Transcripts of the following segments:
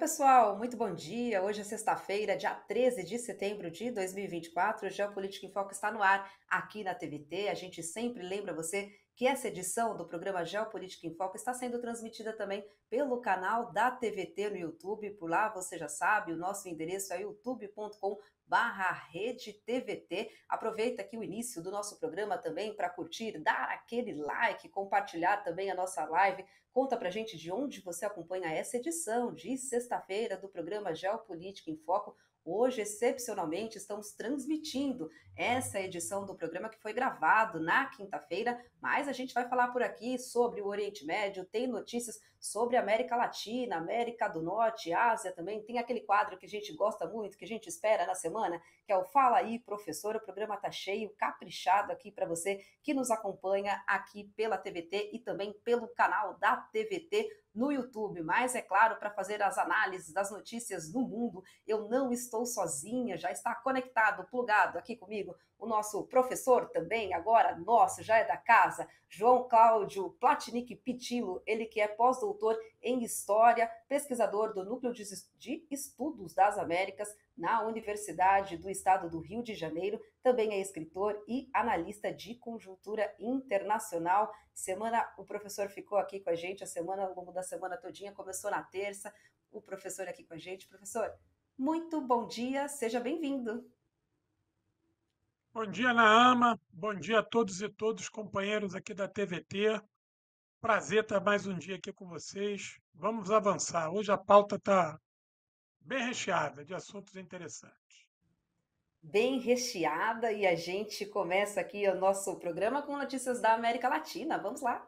pessoal, muito bom dia. Hoje é sexta-feira, dia 13 de setembro de 2024. O Geopolítica em Foco está no ar aqui na TVT. A gente sempre lembra você que essa edição do programa Geopolítica em Foco está sendo transmitida também pelo canal da TVT no YouTube. Por lá, você já sabe, o nosso endereço é youtube.com/rede TVT. Aproveita aqui o início do nosso programa também para curtir, dar aquele like, compartilhar também a nossa live. Conta pra gente de onde você acompanha essa edição de sexta-feira do programa Geopolítica em Foco. Hoje, excepcionalmente, estamos transmitindo essa edição do programa que foi gravado na quinta-feira, mas a gente vai falar por aqui sobre o Oriente Médio, tem notícias sobre a América Latina, América do Norte, Ásia também. Tem aquele quadro que a gente gosta muito, que a gente espera na semana, que é o Fala aí, professor. O programa tá cheio, caprichado aqui para você que nos acompanha aqui pela TVT e também pelo canal da TVT no YouTube. Mas, é claro, para fazer as análises das notícias no mundo, eu não estou sozinha, já está conectado, plugado aqui comigo o nosso professor também, agora nosso, já é da casa, João Cláudio Platinic Pitilo, ele que é pós-doutor em História, pesquisador do Núcleo de Estudos das Américas na Universidade do Estado do Rio de Janeiro, também é escritor e analista de conjuntura internacional. O professor ficou aqui com a gente ao longo da semana todinha, começou na terça, o professor aqui com a gente. Professor, muito bom dia, seja bem-vindo. Bom dia, Naama. Bom dia a todos e todos, companheiros aqui da TVT. Prazer estar mais um dia aqui com vocês. Vamos avançar. Hoje a pauta está bem recheada de assuntos interessantes. Bem recheada, e a gente começa aqui o nosso programa com notícias da América Latina. Vamos lá.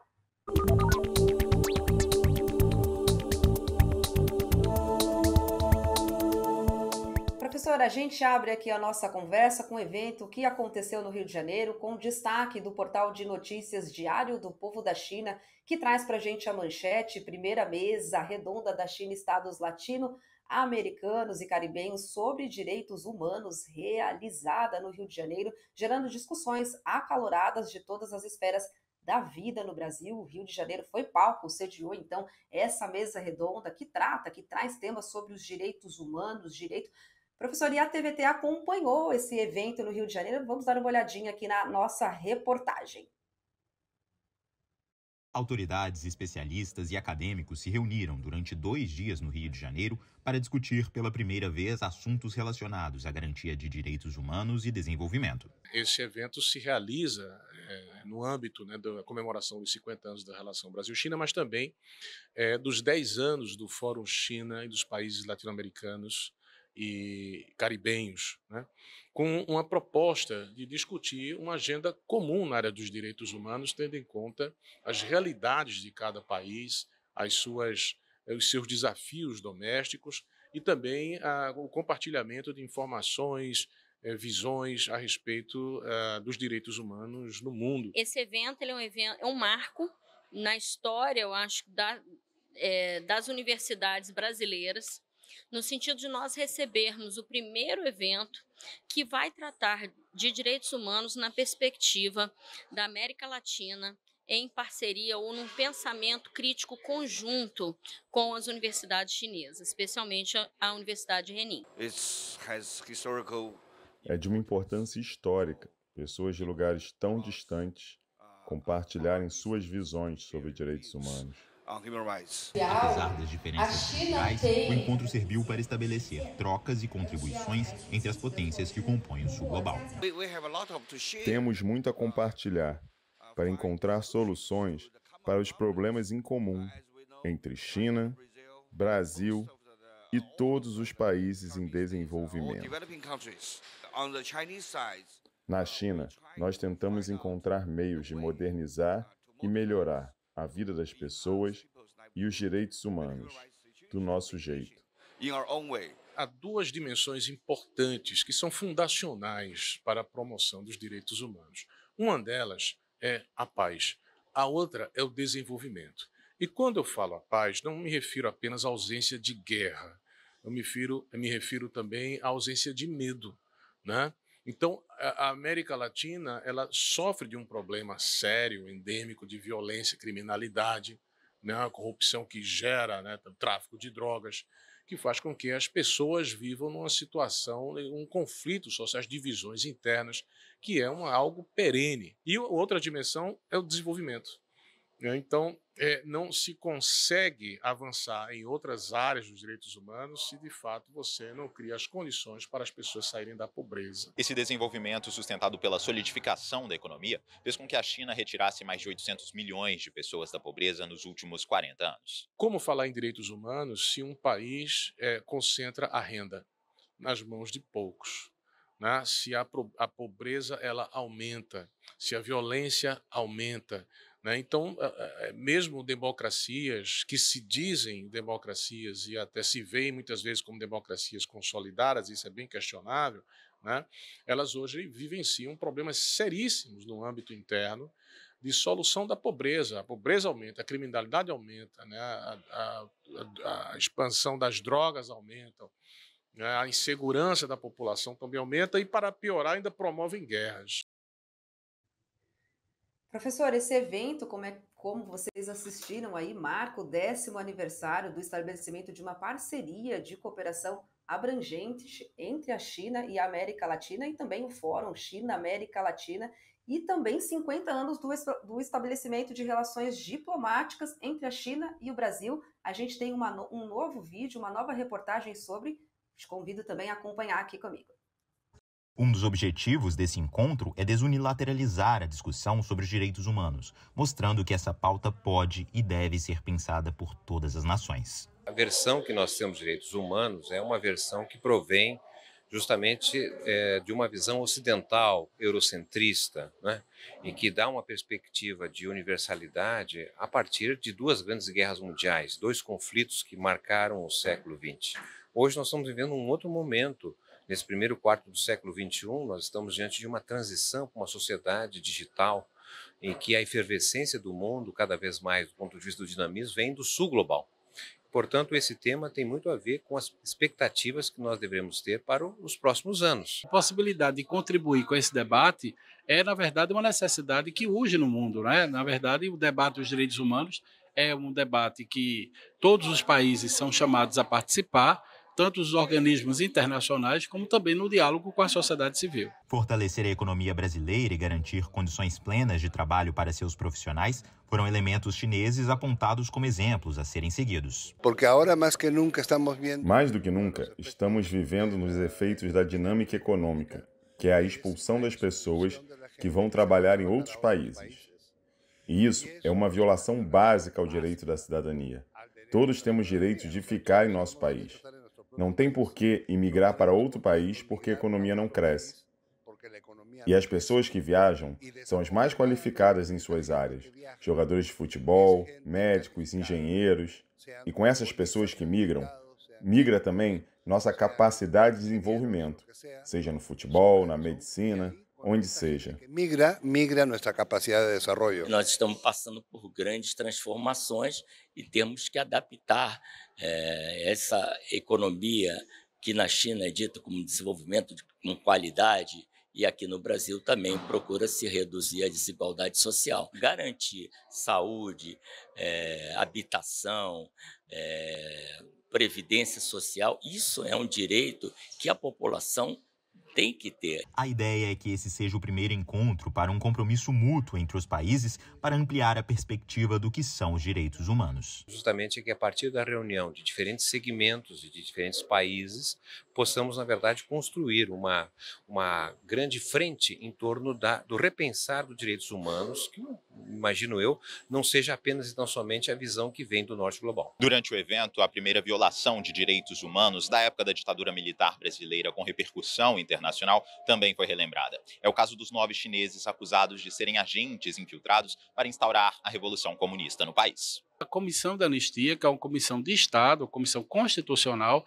Professora, a gente abre aqui a nossa conversa com o evento que aconteceu no Rio de Janeiro, com destaque do portal de notícias Diário do Povo da China, que traz para a gente a manchete: primeira mesa redonda da China, Estados latino-americanos e caribenhos sobre direitos humanos, realizada no Rio de Janeiro, gerando discussões acaloradas de todas as esferas da vida no Brasil. O Rio de Janeiro foi palco, sediou então essa mesa redonda que traz temas sobre os direitos humanos, direito. Professor, e a TVT acompanhou esse evento no Rio de Janeiro. Vamos dar uma olhadinha aqui na nossa reportagem. Autoridades, especialistas e acadêmicos se reuniram durante 2 dias no Rio de Janeiro para discutir pela primeira vez assuntos relacionados à garantia de direitos humanos e desenvolvimento. Esse evento se realiza no âmbito, né, da comemoração dos 50 anos da relação Brasil-China, mas também dos 10 anos do Fórum China e dos países latino-americanos e caribenhos, né, com uma proposta de discutir uma agenda comum na área dos direitos humanos, tendo em conta as realidades de cada país, os seus desafios domésticos e também o compartilhamento de informações, visões a respeito dos direitos humanos no mundo. Esse evento, é um marco na história, eu acho, das universidades brasileiras, no sentido de nós recebermos o primeiro evento que vai tratar de direitos humanos na perspectiva da América Latina, em parceria ou num pensamento crítico conjunto com as universidades chinesas, especialmente a Universidade de Renmin. É de uma importância histórica pessoas de lugares tão distantes compartilharem suas visões sobre direitos humanos. Apesar das diferenças culturais, o encontro serviu para estabelecer trocas e contribuições entre as potências que compõem o Sul Global. Temos muito a compartilhar para encontrar soluções para os problemas em comum entre China, Brasil e todos os países em desenvolvimento. Na China, nós tentamos encontrar meios de modernizar e melhorar a vida das pessoas e os direitos humanos, do nosso jeito. Há duas dimensões importantes que são fundacionais para a promoção dos direitos humanos. Uma delas é a paz, a outra é o desenvolvimento. E quando eu falo a paz, não me refiro apenas à ausência de guerra, eu me refiro também à ausência de medo, né? Então, a América Latina, ela sofre de um problema sério, endêmico de violência e criminalidade, né, a corrupção que gera, né, o tráfico de drogas. que faz com que as pessoas vivam numa situação, um conflito social, as divisões internas, que é algo perene. E outra dimensão é o desenvolvimento. Então, não se consegue avançar em outras áreas dos direitos humanos se, de fato, você não cria as condições para as pessoas saírem da pobreza. Esse desenvolvimento sustentado pela solidificação da economia fez com que a China retirasse mais de 800 milhões de pessoas da pobreza nos últimos 40 anos. Como falar em direitos humanos se um país concentra a renda nas mãos de poucos? Né? Se a pobreza ela aumenta, se a violência aumenta, né? Então, mesmo democracias que se dizem democracias e até se veem muitas vezes como democracias consolidadas, isso é bem questionável, né? Elas hoje vivenciam problemas seríssimos no âmbito interno de solução da pobreza. A pobreza aumenta, a criminalidade aumenta, né? A expansão das drogas aumenta, né? A insegurança da população também aumenta e, para piorar, ainda promovem guerras. Professor, esse evento, como vocês assistiram aí, marca o 10º aniversário do estabelecimento de uma parceria de cooperação abrangente entre a China e a América Latina e também o Fórum China-América Latina e também 50 anos do estabelecimento de relações diplomáticas entre a China e o Brasil. A gente tem um novo vídeo, uma nova reportagem sobre. Te convido também a acompanhar aqui comigo. Um dos objetivos desse encontro é desunilateralizar a discussão sobre os direitos humanos, mostrando que essa pauta pode e deve ser pensada por todas as nações. A versão que nós temos de direitos humanos é uma versão que provém justamente de uma visão ocidental, eurocentrista, né? E que dá uma perspectiva de universalidade a partir de duas grandes guerras mundiais, dois conflitos que marcaram o século XX. Hoje nós estamos vivendo um outro momento. Nesse primeiro quarto do século XXI, nós estamos diante de uma transição para uma sociedade digital em que a efervescência do mundo, cada vez mais do ponto de vista do dinamismo, vem do sul global. Portanto, esse tema tem muito a ver com as expectativas que nós devemos ter para os próximos anos. A possibilidade de contribuir com esse debate é, na verdade, uma necessidade que urge no mundo, né? Na verdade, o debate dos direitos humanos é um debate que todos os países são chamados a participar, tanto os organismos internacionais como também no diálogo com a sociedade civil. Fortalecer a economia brasileira e garantir condições plenas de trabalho para seus profissionais foram elementos chineses apontados como exemplos a serem seguidos. Porque agora mais que nunca estamos vendo. Mais do que nunca, estamos vivendo nos efeitos da dinâmica econômica, que é a expulsão das pessoas que vão trabalhar em outros países. E isso é uma violação básica ao direito da cidadania. Todos temos direito de ficar em nosso país. Não tem por que imigrar para outro país porque a economia não cresce. E as pessoas que viajam são as mais qualificadas em suas áreas. Jogadores de futebol, médicos, engenheiros. E com essas pessoas que migram, migra também nossa capacidade de desenvolvimento, seja no futebol, na medicina, onde seja. Migra nossa capacidade de desenvolvimento. Nós estamos passando por grandes transformações e temos que adaptar essa economia que na China é dita como desenvolvimento com qualidade e aqui no Brasil também procura-se reduzir a desigualdade social. Garantir saúde, habitação, previdência social, isso é um direito que a população tem que ter. A ideia é que esse seja o primeiro encontro para um compromisso mútuo entre os países para ampliar a perspectiva do que são os direitos humanos. Justamente é que a partir da reunião de diferentes segmentos e de diferentes países, possamos, na verdade, construir uma grande frente em torno do repensar dos direitos humanos, que, imagino eu, não seja apenas e tão somente a visão que vem do norte global. Durante o evento, a primeira violação de direitos humanos da época da ditadura militar brasileira com repercussão internacional também foi relembrada. É o caso dos 9 chineses acusados de serem agentes infiltrados para instaurar a Revolução Comunista no país. A Comissão da Anistia, que é uma comissão de Estado, uma comissão constitucional,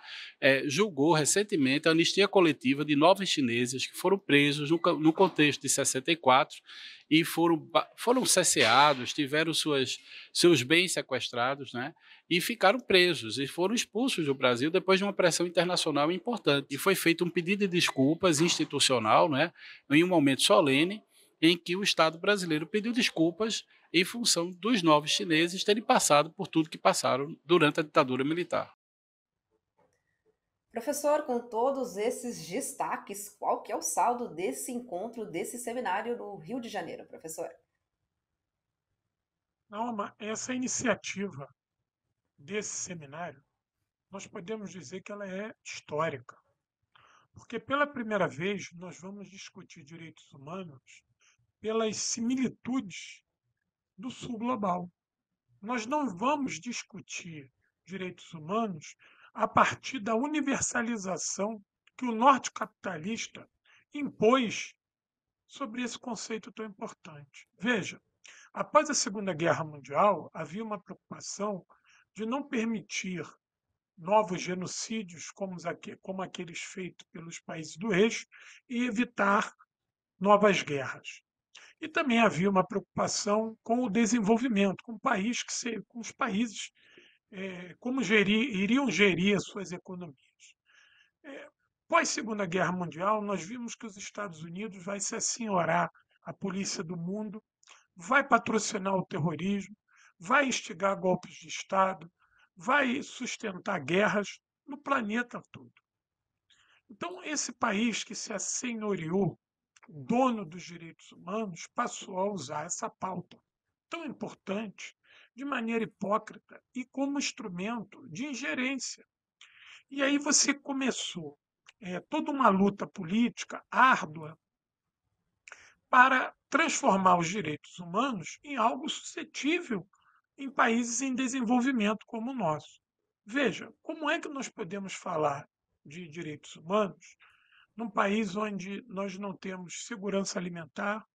julgou recentemente a anistia coletiva de 9 chineses que foram presos no contexto de 64 e foram cesseados, tiveram seus bens sequestrados, né, e ficaram presos e foram expulsos do Brasil depois de uma pressão internacional importante. E foi feito um pedido de desculpas institucional, né, em um momento solene, em que o Estado brasileiro pediu desculpas em função dos 9 chineses terem passado por tudo que passaram durante a ditadura militar. Professor, com todos esses destaques, qual que é o saldo desse encontro, desse seminário no Rio de Janeiro, professor? Naoma, essa iniciativa desse seminário, nós podemos dizer que ela é histórica, porque pela primeira vez nós vamos discutir direitos humanos pelas similitudes do Sul global. Nós não vamos discutir direitos humanos a partir da universalização que o norte capitalista impôs sobre esse conceito tão importante. Veja, após a Segunda Guerra Mundial, havia uma preocupação de não permitir novos genocídios como aqueles feitos pelos países do eixo e evitar novas guerras. E também havia uma preocupação com o desenvolvimento, com os países, como iriam gerir as suas economias. Pós Segunda Guerra Mundial, nós vimos que os Estados Unidos vai se assenhorar a polícia do mundo, vai patrocinar o terrorismo, vai instigar golpes de Estado, vai sustentar guerras no planeta todo. Então, esse país que se assenhoreou, dono dos direitos humanos, passou a usar essa pauta tão importante de maneira hipócrita e como instrumento de ingerência. E aí você começou toda uma luta política árdua para transformar os direitos humanos em algo suscetível em países em desenvolvimento como o nosso. Veja, como é que nós podemos falar de direitos humanos num país onde nós não temos segurança alimentar,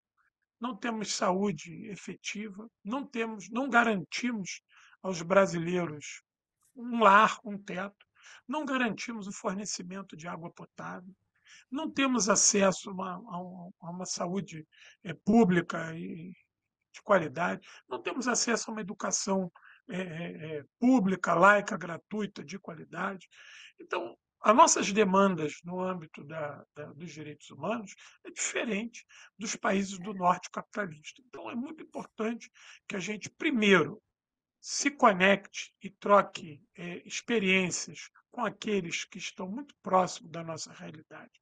não temos saúde efetiva, não garantimos aos brasileiros um lar, um teto, não garantimos o fornecimento de água potável, não temos acesso a uma saúde pública e de qualidade, não temos acesso a uma educação pública, laica, gratuita, de qualidade. Então, as nossas demandas no âmbito dos direitos humanos é diferente dos países do norte capitalista. Então, é muito importante que a gente, primeiro, se conecte e troque experiências com aqueles que estão muito próximos da nossa realidade.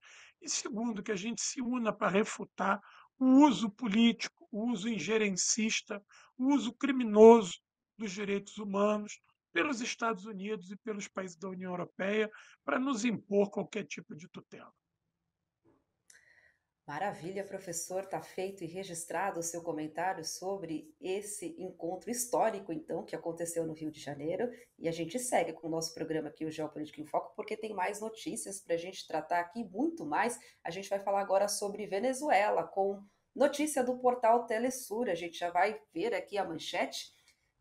E segundo, que a gente se una para refutar o uso político, o uso injerencista, o uso criminoso dos direitos humanos pelos Estados Unidos e pelos países da União Europeia para nos impor qualquer tipo de tutela. Maravilha, professor. Está feito e registrado o seu comentário sobre esse encontro histórico, então, que aconteceu no Rio de Janeiro. E a gente segue com o nosso programa aqui, o Geopolítica em Foco, porque tem mais notícias para a gente tratar aqui, muito mais. A gente vai falar agora sobre Venezuela, com notícia do portal Telesur. A gente já vai ver aqui a manchete.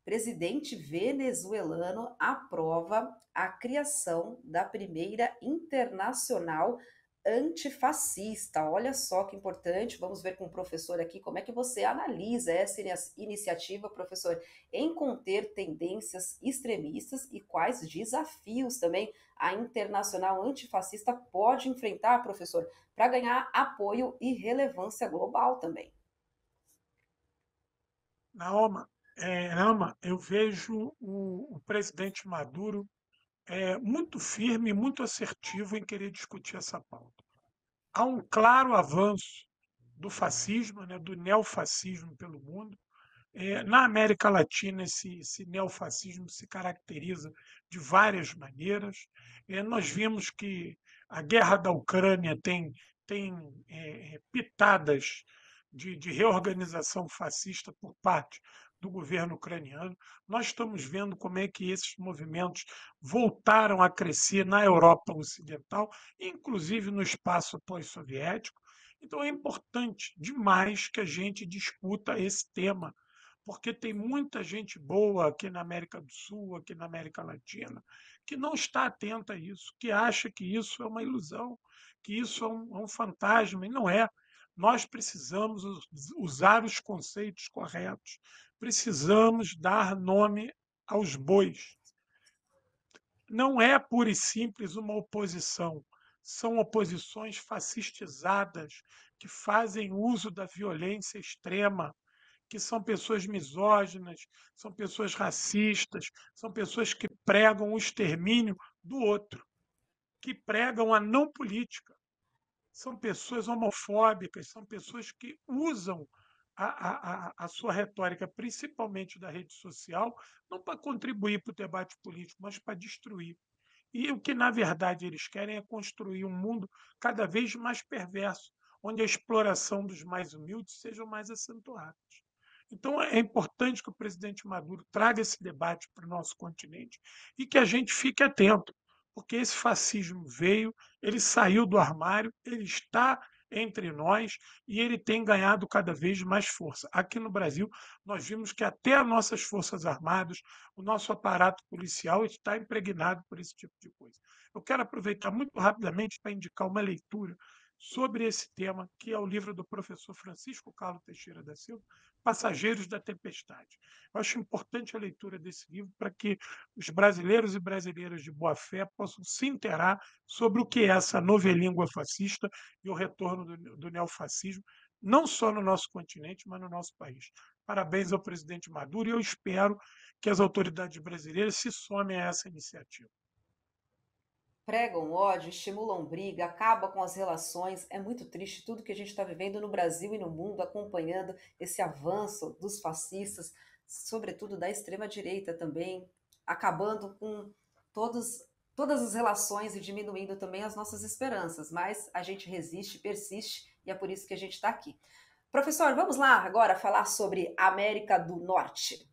Presidente venezuelano aprova a criação da primeira internacional antifascista. Olha só que importante. Vamos ver com o professor aqui como é que você analisa essa iniciativa, professor, em conter tendências extremistas e quais desafios também a internacional antifascista pode enfrentar, professor, para ganhar apoio e relevância global também. Naoma, eu vejo o presidente Maduro muito firme e muito assertivo em querer discutir essa pauta. Há um claro avanço do fascismo, né, do neofascismo pelo mundo. Na América Latina, esse neofascismo se caracteriza de várias maneiras. Nós vimos que a guerra da Ucrânia tem pitadas de reorganização fascista por parte do governo ucraniano. Nós estamos vendo como é que esses movimentos voltaram a crescer na Europa Ocidental, inclusive no espaço pós-soviético. Então é importante demais que a gente discuta esse tema, porque tem muita gente boa aqui na América do Sul, aqui na América Latina, que não está atenta a isso, que acha que isso é uma ilusão, que isso é um fantasma, e não é. Nós precisamos usar os conceitos corretos, precisamos dar nome aos bois. Não é pura e simples uma oposição, são oposições fascistizadas que fazem uso da violência extrema, que são pessoas misóginas, são pessoas racistas, são pessoas que pregam o extermínio do outro. que pregam a não política. São pessoas homofóbicas, são pessoas que usam a sua retórica, principalmente da rede social, não para contribuir para o debate político, mas para destruir. E o que, na verdade, eles querem é construir um mundo cada vez mais perverso, onde a exploração dos mais humildes seja mais acentuada. Então, é importante que o presidente Maduro traga esse debate para o nosso continente e que a gente fique atento, porque esse fascismo veio, ele saiu do armário, ele está entre nós e ele tem ganhado cada vez mais força. Aqui no Brasil, nós vimos que até as nossas Forças Armadas, o nosso aparato policial está impregnado por esse tipo de coisa. Eu quero aproveitar muito rapidamente para indicar uma leitura sobre esse tema, que é o livro do professor Francisco Carlos Teixeira da Silva, Passageiros da Tempestade. Eu acho importante a leitura desse livro para que os brasileiros e brasileiras de boa fé possam se inteirar sobre o que é essa novelíngua fascista e o retorno do neofascismo, não só no nosso continente, mas no nosso país. Parabéns ao presidente Maduro e eu espero que as autoridades brasileiras se somem a essa iniciativa. Pregam ódio, estimulam briga, acaba com as relações. É muito triste tudo que a gente está vivendo no Brasil e no mundo, acompanhando esse avanço dos fascistas, sobretudo da extrema-direita também, acabando com todas as relações e diminuindo também as nossas esperanças. Mas a gente resiste, persiste e é por isso que a gente está aqui. Professor, vamos lá agora falar sobre a América do Norte.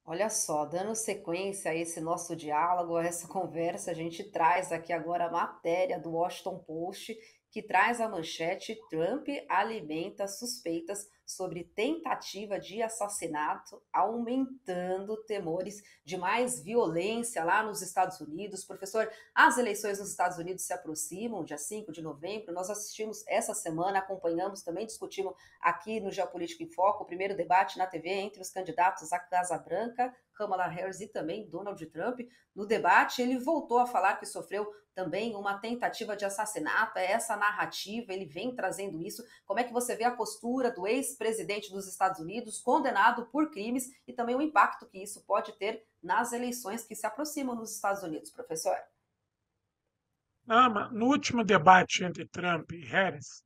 Olha só, dando sequência a esse nosso diálogo, a essa conversa, a gente traz aqui agora a matéria do Washington Post, que traz a manchete: Trump alimenta suspeitas sobre tentativa de assassinato, aumentando temores de mais violência lá nos Estados Unidos. Professor, as eleições nos Estados Unidos se aproximam, dia 5 de novembro. Nós assistimos essa semana, acompanhamos, também discutimos aqui no Geopolítica em Foco, o primeiro debate na TV entre os candidatos à Casa Branca, Kamala Harris e também Donald Trump. No debate, ele voltou a falar que sofreu também uma tentativa de assassinato, é essa narrativa, ele vem trazendo isso. Como é que você vê a postura do ex-presidente dos Estados Unidos, condenado por crimes, e também o impacto que isso pode ter nas eleições que se aproximam nos Estados Unidos, professor? No último debate entre Trump e Harris,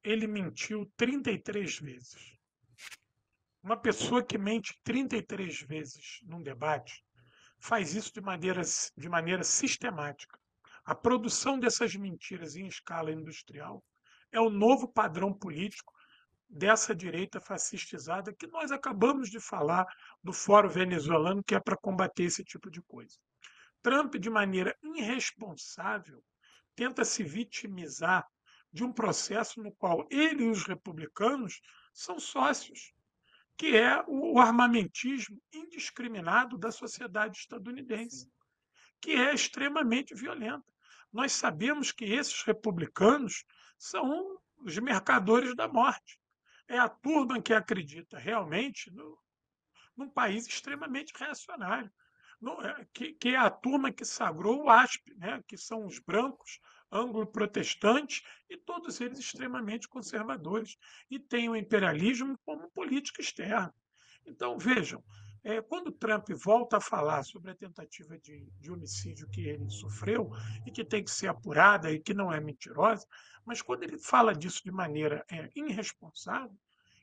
ele mentiu 33 vezes. Uma pessoa que mente 33 vezes num debate faz isso de maneira sistemática. A produção dessas mentiras em escala industrial é o novo padrão político dessa direita fascistizada que nós acabamos de falar do Fórum Venezuelano, que é para combater esse tipo de coisa. Trump, de maneira irresponsável, tenta se vitimizar de um processo no qual ele e os republicanos são sócios, que é o armamentismo indiscriminado da sociedade estadunidense, que é extremamente violenta. Nós sabemos que esses republicanos são os mercadores da morte. É a turma que acredita realmente num país extremamente reacionário, que é a turma que sagrou o ASP, né? Que são os brancos, anglo-protestantes, e todos eles extremamente conservadores, e têm o imperialismo como política externa. Então, vejam, quando Trump volta a falar sobre a tentativa de homicídio que ele sofreu e que tem que ser apurada e que não é mentirosa, mas quando ele fala disso de maneira irresponsável,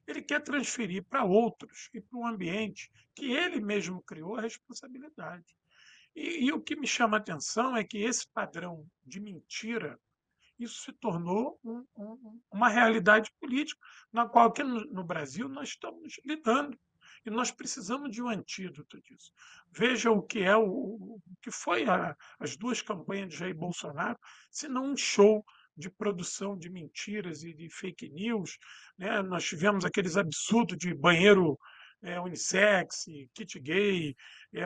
ele quer transferir para outros e para um ambiente que ele mesmo criou a responsabilidade. E o que me chama a atenção é que esse padrão de mentira, isso se tornou uma realidade política, na qual aqui no Brasil nós estamos lidando. E nós precisamos de um antídoto disso. Veja o que foi as duas campanhas de Jair Bolsonaro, se não um show de produção de mentiras e de fake news, né? Nós tivemos aqueles absurdos de banheiro unissex, kit gay,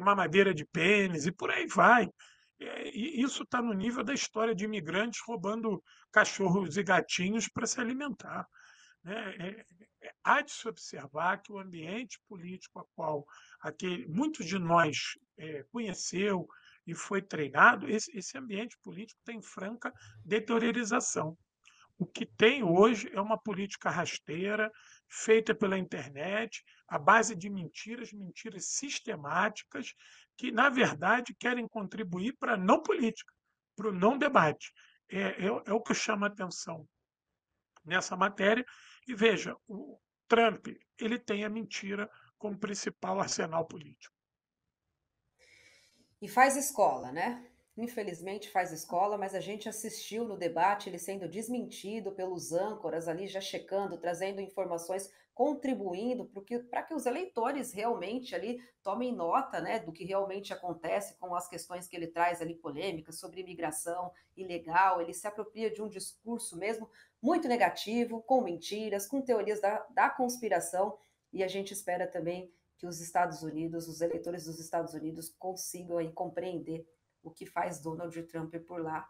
mamadeira de pênis e por aí vai. E isso está no nível da história de imigrantes roubando cachorros e gatinhos para se alimentar, né? Há de se observar que o ambiente político a qual muitos de nós conheceu e foi treinado, esse ambiente político está em franca deteriorização. O que tem hoje é uma política rasteira, feita pela internet, à base de mentiras, mentiras sistemáticas, que, na verdade, querem contribuir para a não política, para o não debate. É o que chama a atenção nessa matéria. E veja, o Trump ele tem a mentira como principal arsenal político. E faz escola, né? Infelizmente faz escola, mas a gente assistiu no debate ele sendo desmentido pelos âncoras ali, já checando, trazendo informações, contribuindo para que os eleitores realmente ali tomem nota, né, do que realmente acontece com as questões que ele traz ali polêmicas sobre imigração ilegal. Ele se apropria de um discurso mesmo muito negativo, com mentiras, com teorias da conspiração, e a gente espera também que os Estados Unidos, os eleitores dos Estados Unidos consigam aí compreender o que faz Donald Trump por lá.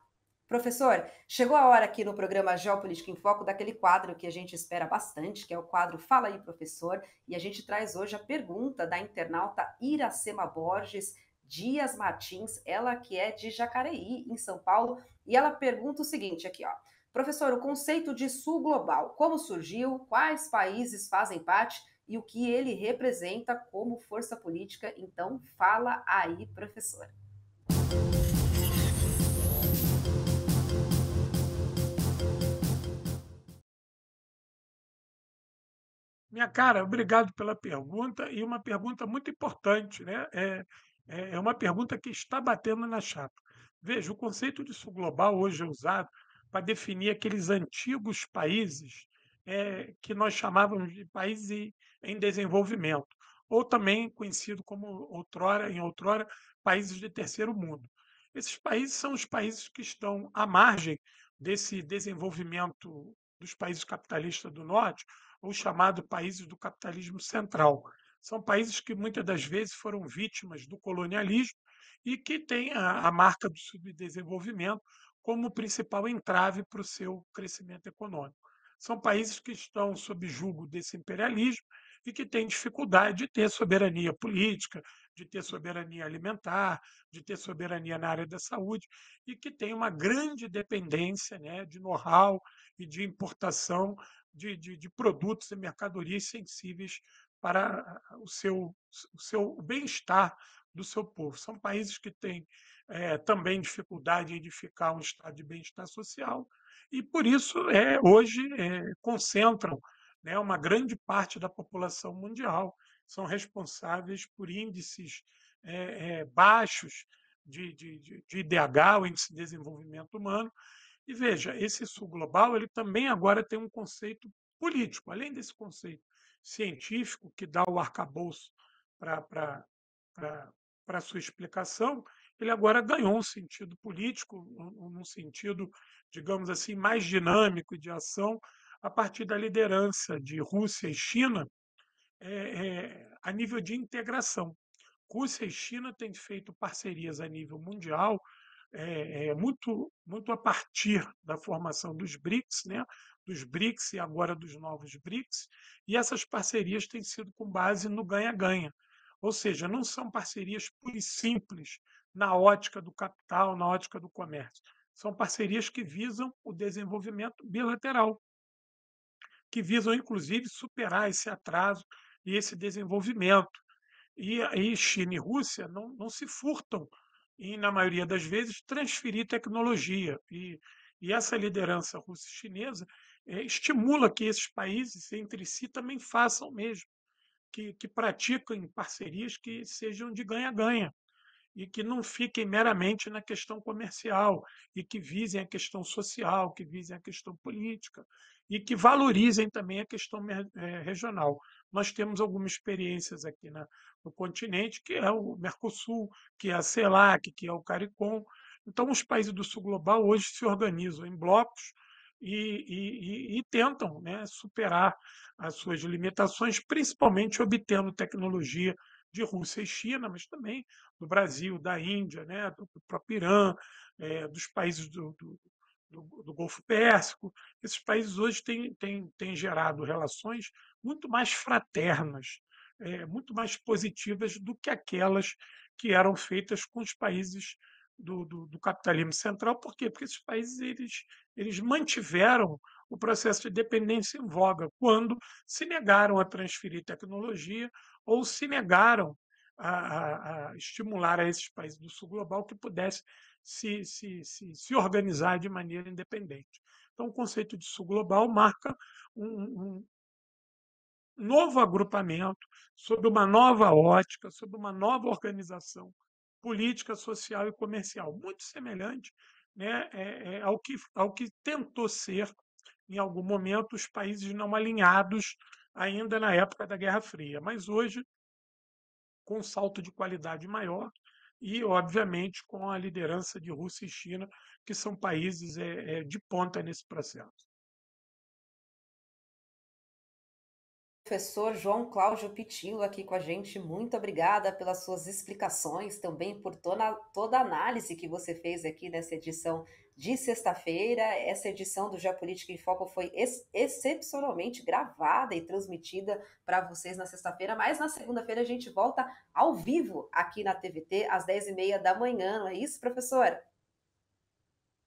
Professor, chegou a hora aqui no programa Geopolítica em Foco daquele quadro que a gente espera bastante, que é o quadro Fala aí, Professor, e a gente traz hoje a pergunta da internauta Iracema Borges Dias Martins, ela que é de Jacareí, em São Paulo, e ela pergunta o seguinte aqui, ó. Professor, o conceito de sul global, como surgiu, quais países fazem parte e o que ele representa como força política? Então, fala aí, professor. Minha cara, obrigado pela pergunta, e uma pergunta muito importante, né? É uma pergunta que está batendo na chapa. Veja, o conceito de sul global hoje é usado para definir aqueles antigos países que nós chamávamos de países em desenvolvimento, ou também conhecido como em outrora, países de terceiro mundo. Esses países são os países que estão à margem desse desenvolvimento dos países capitalistas do norte, ou chamado países do capitalismo central. São países que muitas das vezes foram vítimas do colonialismo e que têm a marca do subdesenvolvimento como principal entrave para o seu crescimento econômico. São países que estão sob julgo desse imperialismo e que têm dificuldade de ter soberania política, de ter soberania alimentar, de ter soberania na área da saúde, e que têm uma grande dependência, né, de know-how e de importação de produtos e mercadorias sensíveis para o bem-estar do seu povo. São países que têm também dificuldade em edificar um estado de bem-estar social e, por isso, hoje concentram, né, uma grande parte da população mundial, são responsáveis por índices baixos de IDH, o Índice de Desenvolvimento Humano. E veja, esse sul global ele também agora tem um conceito político, além desse conceito científico que dá o arcabouço para a sua explicação, ele agora ganhou um sentido político, num sentido, digamos assim, mais dinâmico e de ação, a partir da liderança de Rússia e China a nível de integração. Rússia e China têm feito parcerias a nível mundial, muito a partir da formação dos BRICS, né? Dos BRICS e agora dos novos BRICS, e essas parcerias têm sido com base no ganha-ganha, ou seja, não são parcerias puras e simples na ótica do capital, na ótica do comércio. São parcerias que visam o desenvolvimento bilateral, que visam, inclusive, superar esse atraso e esse desenvolvimento. E aí China e Rússia não se furtam em, na maioria das vezes, transferir tecnologia. E essa liderança russo-chinesa estimula que esses países entre si também façam o mesmo, que pratiquem parcerias que sejam de ganha-ganha e que não fiquem meramente na questão comercial, e que visem a questão social, que visem a questão política, e que valorizem também a questão regional. Nós temos algumas experiências aqui no continente, que é o Mercosul, que é a CELAC, que é o CARICOM. Então, os países do sul global hoje se organizam em blocos e tentam, né, superar as suas limitações, principalmente obtendo tecnologia de Rússia e China, mas também do Brasil, da Índia, né, do próprio Irã, dos países do Golfo Pérsico. Esses países hoje têm gerado relações muito mais fraternas, muito mais positivas do que aquelas que eram feitas com os países do capitalismo central. Por quê? Porque esses países eles mantiveram o processo de dependência em voga quando se negaram a transferir tecnologia ou se negaram a estimular a esses países do sul global que pudessem se organizar de maneira independente. Então, o conceito de sul global marca um novo agrupamento, sob uma nova ótica, sob uma nova organização política, social e comercial, muito semelhante, né, ao que tentou ser, em algum momento, os países não alinhados ainda na época da Guerra Fria, mas hoje com um salto de qualidade maior e, obviamente, com a liderança de Rússia e China, que são países de ponta nesse processo. Professor João Cláudio Pitillo aqui com a gente, muito obrigada pelas suas explicações, também por toda a análise que você fez aqui nessa edição de sexta-feira. Essa edição do Geopolítica em Foco foi excepcionalmente gravada e transmitida para vocês na sexta-feira, mas na segunda-feira a gente volta ao vivo aqui na TVT às 10h30 da manhã, não é isso, professor?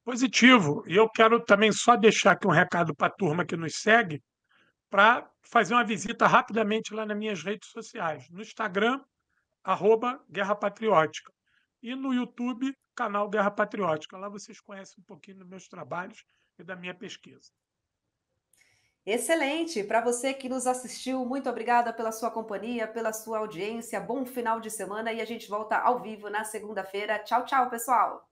Positivo. E eu quero também só deixar aqui um recado para a turma que nos segue, para fazer uma visita rapidamente lá nas minhas redes sociais. No Instagram, @Guerra Patriótica. E no YouTube, canal Guerra Patriótica. Lá vocês conhecem um pouquinho dos meus trabalhos e da minha pesquisa. Excelente! Para você que nos assistiu, muito obrigada pela sua companhia, pela sua audiência. Bom final de semana e a gente volta ao vivo na segunda-feira. Tchau, tchau, pessoal!